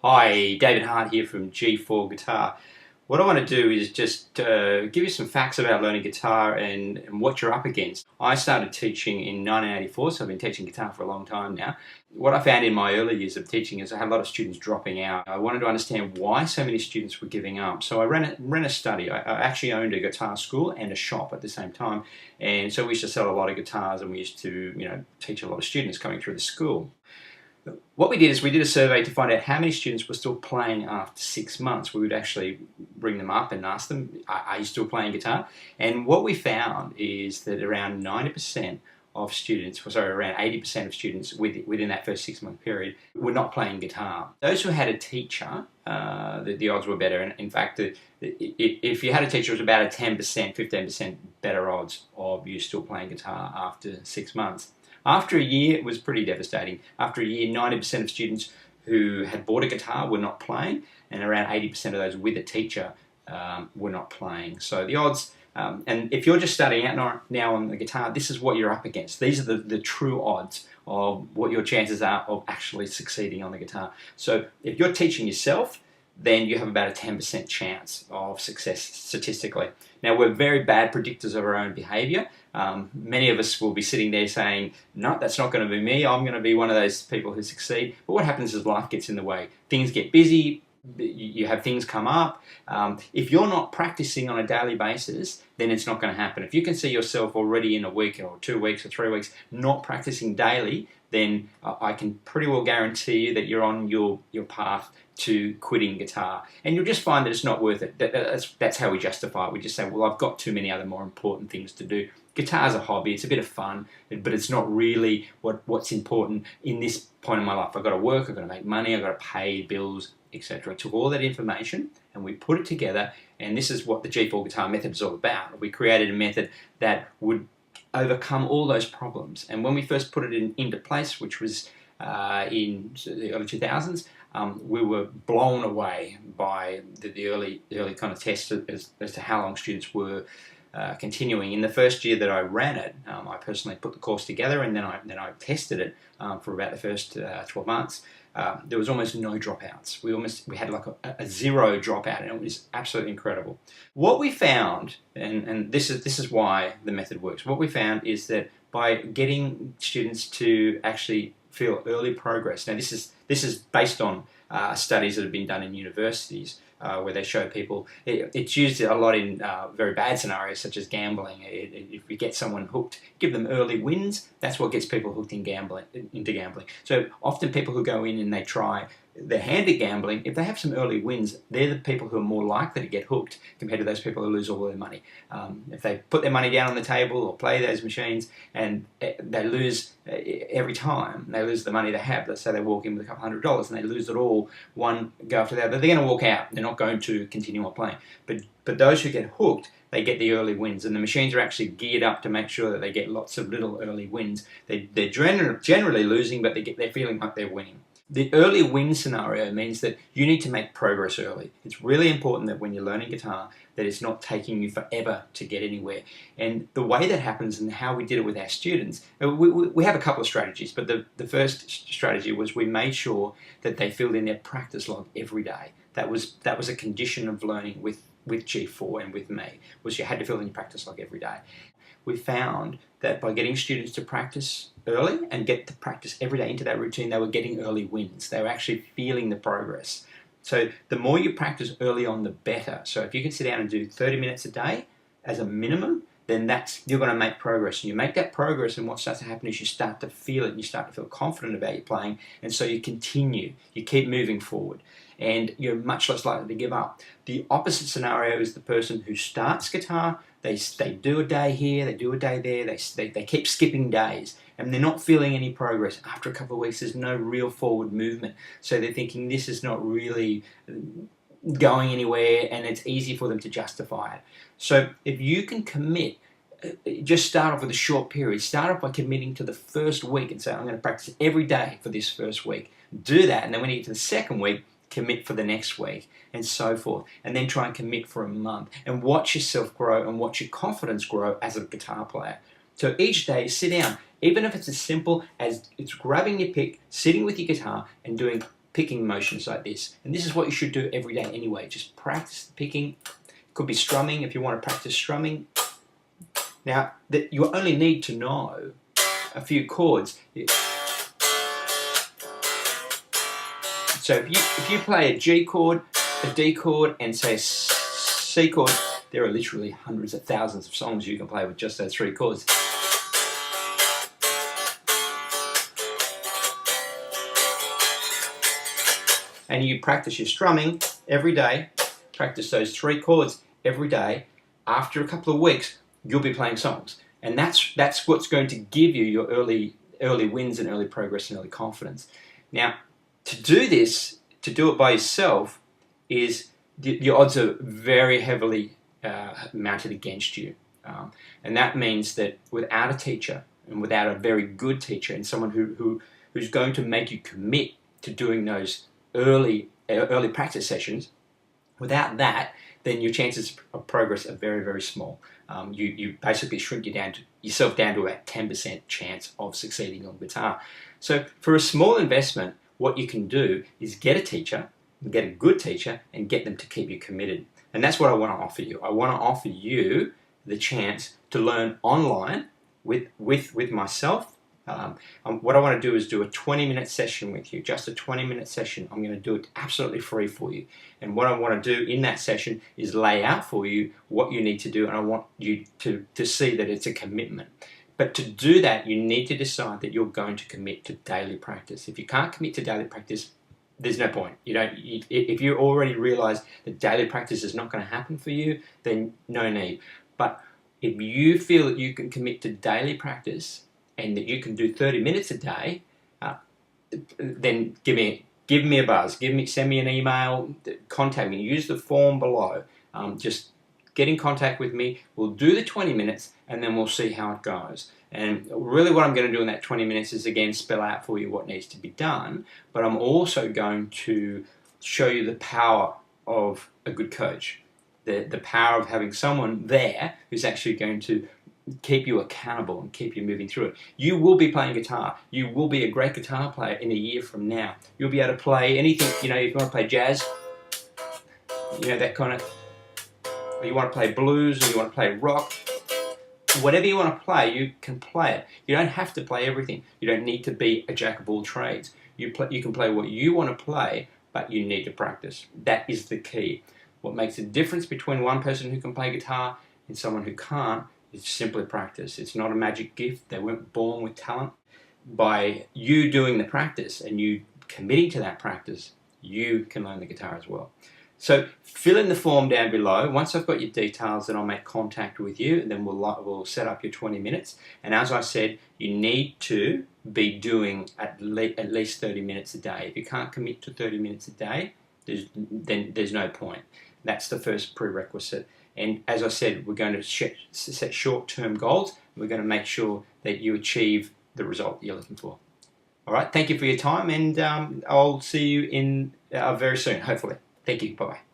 Hi, David Hart here from G4 Guitar. What I want to do is just give you some facts about learning guitar and what you're up against. I started teaching in 1984, so I've been teaching guitar for a long time now. What I found in my early years of teaching is I had a lot of students dropping out. I wanted to understand why so many students were giving up. So I ran a study. I actually owned a guitar school and a shop at the same time. And so we used to sell a lot of guitars and we used to, teach a lot of students coming through the school. What we did is we did a survey to find out how many students were still playing after 6 months. We would actually bring them up and ask them, are you still playing guitar? And what we found is that around 90% of students, around 80% of students within that first 6 month period were not playing guitar. Those who had a teacher, the odds were better. And in fact, if you had a teacher, it was about a 10%, 15% better odds of you still playing guitar after 6 months. After a year, it was pretty devastating. After a year, 90% of students who had bought a guitar were not playing, and around 80% of those with a teacher were not playing. So the odds, and if you're just starting out now on the guitar, this is what you're up against. These are the true odds of what your chances are of actually succeeding on the guitar. So if you're teaching yourself, then you have about a 10% chance of success statistically. Now, we're very bad predictors of our own behaviour. Many of us will be sitting there saying, no, that's not going to be me. I'm going to be one of those people who succeed. But what happens is life gets in the way. Things get busy. You have things come up. If you're not practicing on a daily basis, then it's not going to happen. If you can see yourself already in a week or 2 weeks or 3 weeks not practicing daily, then I can pretty well guarantee you that you're on your path to quitting guitar. And you'll just find that it's not worth it. That's how we justify it. We just say, well, I've got too many other more important things to do. Guitar's a hobby, it's a bit of fun, but it's not really what's important in this point in my life. I've got to work, I've got to make money, I've got to pay bills, etc. I took all that information and we put it together, and this is what the G4 Guitar method is all about. We created a method that would overcome all those problems. And when we first put it into place, which was in the early 2000s, we were blown away by the early kind of tests as to how long students were continuing. In the first year that I ran it, I personally put the course together, and then I tested it for about the first 12 months. There was almost no dropouts. We had like a zero dropout, and it was absolutely incredible. What we found, and this is why the method works. What we found is that by getting students to actually feel early progress. Now this is based on studies that have been done in universities. Where they show people, it's used a lot in very bad scenarios such as gambling. If you get someone hooked, give them early wins. That's what gets people hooked into gambling. So often people who go in and they try their hand at gambling, if they have some early wins, they're the people who are more likely to get hooked compared to those people who lose all their money. If they put their money down on the table or play those machines and they lose every time, they lose the money they have. Let's say they walk in with $200 and they lose it all one go after the other, they're going to walk out. They're not going to continue on playing. But those who get hooked, they get the early wins, and the machines are actually geared up to make sure that they get lots of little early wins. They're generally losing, but they're feeling like they're winning. The early win scenario means that you need to make progress early. It's really important that when you're learning guitar, that it's not taking you forever to get anywhere. And the way that happens and how we did it with our students, we have a couple of strategies, but the first strategy was we made sure that they filled in their practice log every day. That was a condition of learning with G4 and with me, was you had to fill in your practice log every day. We found that by getting students to practice early and get to practice every day into that routine, they were getting early wins. They were actually feeling the progress. So the more you practice early on, the better. So if you can sit down and do 30 minutes a day as a minimum, then you're going to make progress. And you make that progress, and what starts to happen is you start to feel it, and you start to feel confident about your playing, and so you continue. You keep moving forward, and you're much less likely to give up. The opposite scenario is the person who starts guitar, they do a day here, they do a day there, they keep skipping days, and they're not feeling any progress. After a couple of weeks, there's no real forward movement. So they're thinking this is not really going anywhere, and it's easy for them to justify it. So if you can commit, just start off with a short period. Start off by committing to the first week and say, I'm going to practice every day for this first week. Do that, and then when you get to the second week, commit for the next week, and so forth. And then try and commit for a month, and watch yourself grow and watch your confidence grow as a guitar player. So each day, sit down, even if it's as simple as it's grabbing your pick, sitting with your guitar, and doing picking motions like this. And this is what you should do every day anyway. Just practice the picking. It could be strumming if you want to practice strumming. Now, you only need to know a few chords. So if you play a G chord, a D chord, and say a C chord, there are literally hundreds of thousands of songs you can play with just those 3 chords. And you practice your strumming every day, practice those 3 chords every day. After a couple of weeks, you'll be playing songs. And that's what's going to give you your early wins and early progress and early confidence. Now, to do this, to do it by yourself, is the odds are very heavily mounted against you. And that means that without a teacher, and without a very good teacher, and someone who's going to make you commit to doing those early practice sessions, without that, then your chances of progress are very, very small. You basically shrink yourself down to about 10% chance of succeeding on guitar. So for a small investment, what you can do is get a teacher, get a good teacher, and get them to keep you committed. And that's what I want to offer you. I want to offer you the chance to learn online with myself. What I want to do is do a 20-minute session with you, just a 20-minute session. I'm going to do it absolutely free for you. And what I want to do in that session is lay out for you what you need to do, and I want you to see that it's a commitment. But to do that, you need to decide that you're going to commit to daily practice. If you can't commit to daily practice, there's no point. If you already realize that daily practice is not going to happen for you, then no need. But if you feel that you can commit to daily practice and that you can do 30 minutes a day, then give me a buzz. Send me an email, contact me. Use the form below. Just get in contact with me. We'll do the 20 minutes and then we'll see how it goes. And really what I'm going to do in that 20 minutes is again spell out for you what needs to be done, but I'm also going to show you the power of a good coach, the power of having someone there who's actually going to keep you accountable and keep you moving through it. You will be playing guitar. You will be a great guitar player in a year from now. You'll be able to play anything, if you want to play jazz, that kind of, or you want to play blues, or you want to play rock, whatever you want to play, you can play it. You don't have to play everything. You don't need to be a jack of all trades. You can play what you want to play, but you need to practice. That is the key. What makes the difference between one person who can play guitar and someone who can't is simply practice. It's not a magic gift. They weren't born with talent. By you doing the practice and you committing to that practice, you can learn the guitar as well. So fill in the form down below. Once I've got your details, then I'll make contact with you, and then we'll set up your 20 minutes. And as I said, you need to be doing at least 30 minutes a day. If you can't commit to 30 minutes a day, then there's no point. That's the first prerequisite. And as I said, we're going to set short-term goals. We're going to make sure that you achieve the result that you're looking for. All right, thank you for your time, and I'll see you in very soon, hopefully. Thank you. Bye-bye.